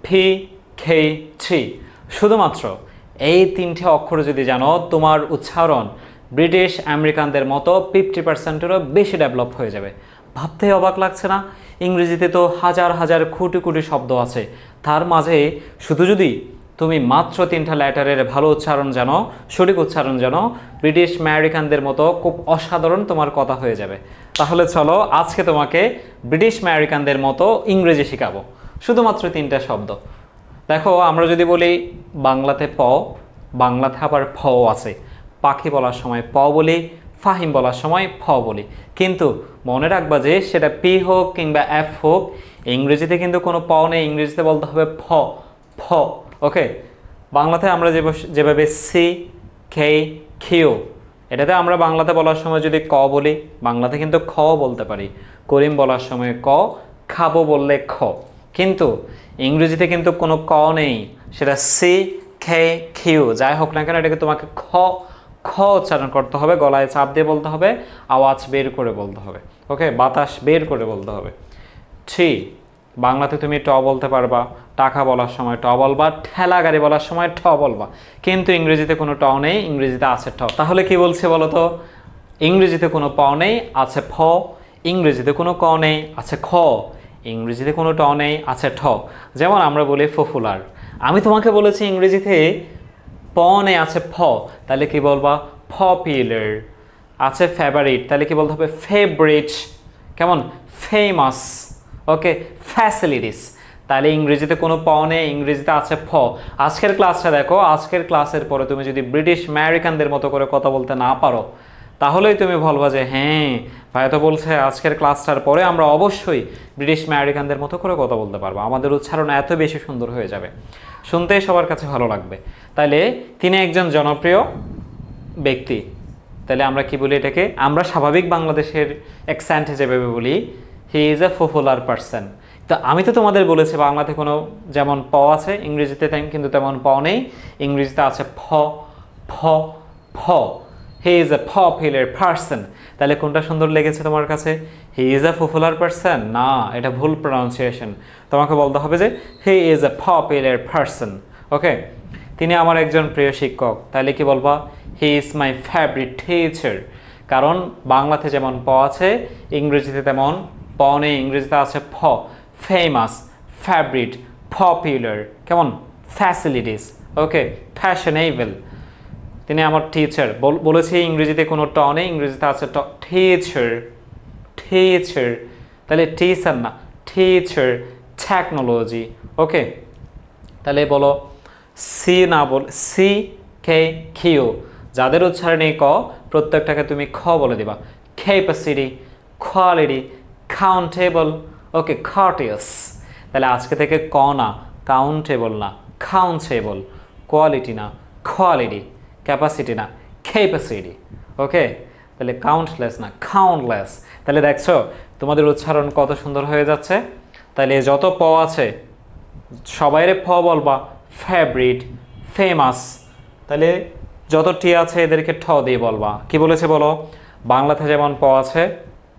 P K টি। শুধুমাত্র এই তিনটে অক্ষর যদি জানো, তোমার উচ্চারণ ব্রিটিশ আমেরিকানদের মতো 50%-এরও বেশি ডেভেলপ হয়ে যাবে। ভাবতেই অবাক লাগছে না? ইংরেজিতে তো হাজার হাজার কোটি কোটি শব্দ আছে, তার মাঝে শুধু যদি তুমি মাত্র 3টা লেটারের ভালো উচ্চারণ জানো, সঠিক উচ্চারণ জানো, ব্রিটিশ আমেরিকানদের মতো খুব অসাধারণ তোমার কথা হয়ে যাবে। তাহলে চলো আজকে তোমাকে ব্রিটিশ আমেরিকানদের মতো ইংরেজি শেখাবো, শুধুমাত্র 3টা শব্দ। দেখো, আমরা যদি বলি বাংলাতে প, বাংলাতে আবার ফ আছে। পাখি বলার সময় প বলি, ফাহিম বলার সময় ফ বলি, কিন্তু মনে রাখবা যে সেটা পি হোক কিংবা এফ হোক, ইংরেজিতে কিন্তু কোনো প নেই, ইংরেজিতে বলতে হবে ফ ফ। ওকে, বাংলাতে আমরা যেভাবে সি কে কিউ, এটাতে আমরা বাংলাতে বলার সময় যদি ক বলি, বাংলাতে কিন্তু খ বলতে পারি। করিম বলার সময় ক, খাবো বললে খ। কিন্তু ইংরেজিতে কিন্তু কোনো ক নেই, সেটা সি কে কিউ যাই হোক না কেন, এটাকে তোমাকে খ খ উচ্চারণ করতে হবে, গলায় চাপ দিয়ে বলতে হবে, আওয়াজ বের করে বলতে হবে। ওকে, বাতাস বের করে বলতে হবে। টি, বাংলাতে তুমি ট বলতে পারবা, টাকা বলার সময় ট বলবা, ঠেলা গাড়ি বলার সময় ঠ বলবা, কিন্তু ইংরেজিতে কোনো ট নেই, ইংরেজিতে আছে ঠ। তাহলে কি বলছে বলো তো? ইংরেজিতে কোনো প নেই, আছে ফ। ইংরেজিতে কোনো ক নেই, আছে খ। ইংরেজিতে কোনো ট নেই, আছে ঠ। যেমন আমরা বলি পপুলার, আমি তোমাকে বলেছি ইংরেজিতে প নেই, আছে ফ, তাহলে কি বলবা? পপুলার। আছে ফেভারিট, তাহলে কি বলতে হবে? ফেভারিট। কেমন? ফেমাস। ওকে, ফ্যাসিলিটিস। তাহলে ইংরেজিতে কোনো প নেই, ইংরেজিতে আছে ফ। আজকের ক্লাসটা দেখো, আজকের ক্লাসের পরে তুমি যদি ব্রিটিশ আমেরিকানদের মতো করে কথা বলতে না পারো, তাহলেই তুমি বলবা যে হ্যাঁ ভাইয়া তো বলছে আজকের ক্লাসটার পরে আমরা অবশ্যই ব্রিটিশ আমেরিকানদের মতো করে কথা বলতে পারবো, আমাদের উচ্চারণ এত বেশি সুন্দর হয়ে যাবে, শুনতেই সবার কাছে ভালো লাগবে। তাইলে তিনি একজন জনপ্রিয় ব্যক্তি। তাহলে আমরা কি বলি এটাকে? আমরা স্বাভাবিক বাংলাদেশের অ্যাকসেন্টে যেভাবে বলি, হি ইজ এ পপুলার পারসন। তো আমি তো তোমাদের বলেছি বাংলাতে কোনো যেমন প আছে, ইংরেজিতে কিন্তু তেমন প নেই, ইংরেজিতে আছে ফ ফ ফ। He is a popular person. তাহলে কোনটা সুন্দর লেগেছে তোমার কাছে? He is a popular person? না, এটা ভুল প্রনাউন্সিয়েশন। তোমাকে বলতে হবে যে he is a popular person. Okay, তিনি আমার একজন প্রিয় শিক্ষক। তাহলে কি বলবা? He is my favourite teacher. কারণ বাংলাতে যেমন প আছে, ইংরেজিতে তেমন প নেই, ইংরেজিতে আছে ফ। ফেমাস, ফেভারিট, পপুলার, কেমন? ফ্যাসিলিটিস। ওকে, ফ্যাশনেবল। তিনি আমার টিচার। বলেছি ইংরেজিতে কোনো ট নেই, ইংরেজিতে আছে ট। Teacher, teacher. তাহলে টিচার না, টিচার। টেকনোলজি। ওকে, তাহলে বলো সি না বল, সি কে কিউ, যাদের উচ্চারণে ক, প্রত্যেকটাকে তুমি খ বলে দিবা। Capacity, quality, countable. Okay, courteous. তাহলে আজকে থেকে ক না, কাউন্টেবল না, কাউন্টেবল। কোয়ালিটি না, কোয়ালিটি। ক্যাপাসিটি না, ক্যাপাসিটি। ওকে, তাহলে কাউন্টলেস না, কাউন্টলেস। তাহলে দেখছো তোমাদের উচ্চারণ কত সুন্দর হয়ে যাচ্ছে। তাহলে যত প আছে সবাইরে ফ বলবা, ফেভারিট, ফেমাস। তাহলে যত টি আছে এদেরকে ঠ দিয়ে বলবা। কি বলেছে বলো? বাংলাতে যেমন প আছে,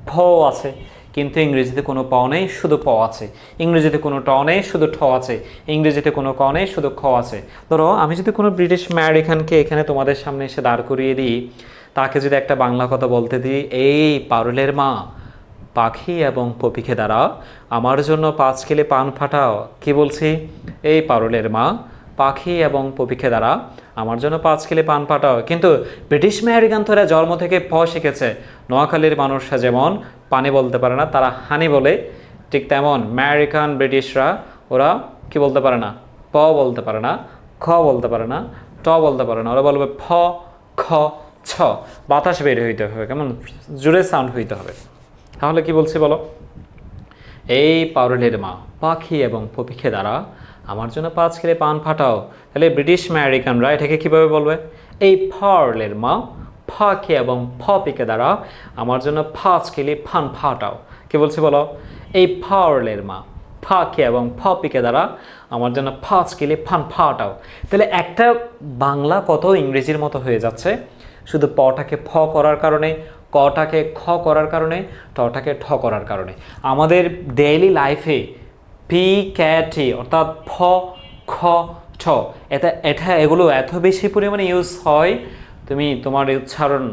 ফ আছে, কিন্তু ইংরেজিতে কোনো প নেই, শুধু প আছে। ইংরেজিতে কোনো ট নেই, শুধু ঠ আছে। ইংরেজিতে কোনো ক নেই, শুধু খ আছে। ধরো আমি যদি কোনো ব্রিটিশ আমেরিকানকে এখানে তোমাদের সামনে এসে দাঁড় করিয়ে দিই, তাকে যদি একটা বাংলা কথা বলতে দিই, এই পারুলের মা, পাখি এবং পপিকে দ্বারা আমার জন্য 5 কিলো পান ফাটাও। কি বলছি? এই পারুলের মা, পাখি এবং পপিকে দ্বারা আমার জন্য 5 কিলো পান ফাটাও। কিন্তু ব্রিটিশ আমেরিকান তো এরা জন্ম থেকে প শিখেছে। নোয়াখালীর মানুষরা যেমন পানি বলতে পারে না, তারা হানি বলে, ঠিক তেমন আমেরিকান ব্রিটিশরা ওরা কি বলতে পারে না? প বলতে পারে না, খ বলতে পারে না, ট বলতে পারে না, ওরা বলবে ফ খ ছ। বাতাস বের হইতে হবে, কেমন জোরে সাউন্ড হইতে হবে। তাহলে কি বলছি বলো? এই পারুলের মা, পাখি এবং পপিকে দ্বারা আমার জন্য 5 কিলো পান ফাটাও। তাহলে ব্রিটিশ আমেরিকানরা এটাকে কীভাবে বলবে? এই পারুলের মা, পাখি এবং পপিকে দ্বারা আমার জন্য 5 কিলো পান ফাটাও। কি বলছি বলো? এই পারুলের মা, পাখি এবং পপিকে দ্বারা আমার জন্য 5 কিলো পান ফাটাও। তাহলে একটা বাংলা কত ইংরেজির মতো হয়ে যাচ্ছে, শুধু পটাকে ফ করার কারণে, কটাকে খ করার কারণে, টটাকে ঠ করার কারণে। আমাদের ডেইলি লাইফে পি ক্যাটি অর্থাৎ ফ খ ছ, এগুলো এত বেশি পরিমাণে ইউজ হয়, তুমি তোমার এই উচ্চারণ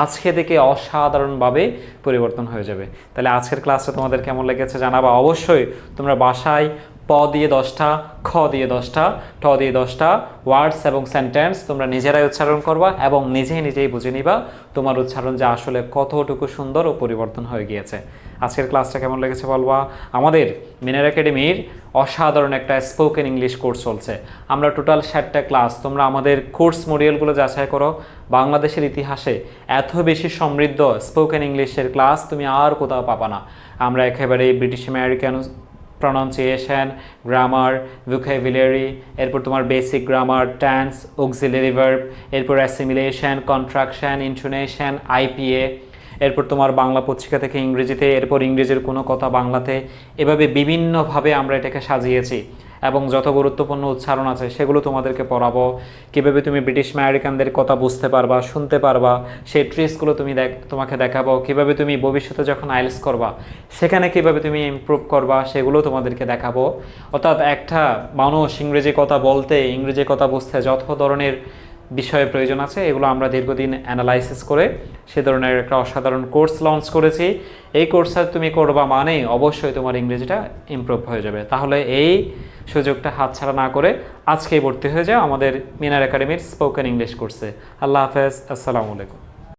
আজকে থেকে অসাধারণভাবে পরিবর্তন হয়ে যাবে। তাহলে আজকের ক্লাসটা তোমাদের কেমন লেগেছে জানাবা। অবশ্যই তোমরা বাসায় প দিয়ে 10টা, খ দিয়ে 10টা, ট দিয়ে 10টা ওয়ার্ডস এবং সেন্টেন্স তোমরা নিজেরাই উচ্চারণ করবা এবং নিজেই বুঝে নিবা তোমার উচ্চারণ যে আসলে কতটুকু সুন্দর ও পরিবর্তন হয়ে গিয়েছে। আজকের ক্লাসটা কেমন লেগেছে বলবা। আমাদের মিনার একাডেমির অসাধারণ একটা স্পোকেন ইংলিশ কোর্স চলছে। আমরা টোটাল 60টা ক্লাস, তোমরা আমাদের কোর্স মডিউলগুলো যাচাই করো। বাংলাদেশের ইতিহাসে এত বেশি সমৃদ্ধ স্পোকেন ইংলিশের ক্লাস তুমি আর কোথাও পাবা না। আমরা একেবারে British American pronunciation, grammar, vocabulary, এরপর তোমার basic grammar, tense, auxiliary verb, এরপর অ্যাসিমিলেশন, কন্ট্রাকশন, ইন্টোনেশন, আইপিএ, এরপর তোমার বাংলা পত্রিকা থেকে ইংরেজিতে, এরপর ইংরেজির কোনো কথা বাংলাতে, এভাবে বিভিন্নভাবে আমরা এটাকে সাজিয়েছি এবং যত গুরুত্বপূর্ণ উচ্চারণ আছে সেগুলো তোমাদেরকে পড়াবো। কীভাবে তুমি ব্রিটিশ আমেরিকানদের কথা বুঝতে পারবা, শুনতে পারবা, সেই ট্রিক্সগুলো তোমাকে দেখাবো। কীভাবে তুমি ভবিষ্যতে যখন আইএলটিএস করবা সেখানে কীভাবে তুমি ইমপ্রুভ করবা সেগুলো তোমাদেরকে দেখাবো। অর্থাৎ একটা মানুষ ইংরেজি কথা বলতে, ইংরেজি কথা বুঝতে যত ধরনের বিষয়ে প্রয়োজন আছে এগুলো আমরা দীর্ঘদিন অ্যানালাইসিস করে সে ধরনের একটা অসাধারণ কোর্স লঞ্চ করেছি। এই কোর্সটা তুমি করবা মানে অবশ্যই তোমার ইংরেজিটা ইমপ্রুভ হয়ে যাবে। তাহলে এই সুযোগটা হাতছাড়া না করে আজকেই ভর্তি হয়ে যাও আমাদের মিনার একাডেমির স্পোকেন ইংলিশ কোর্সে। আল্লাহ হাফেজ, আসসালামু আলাইকুম।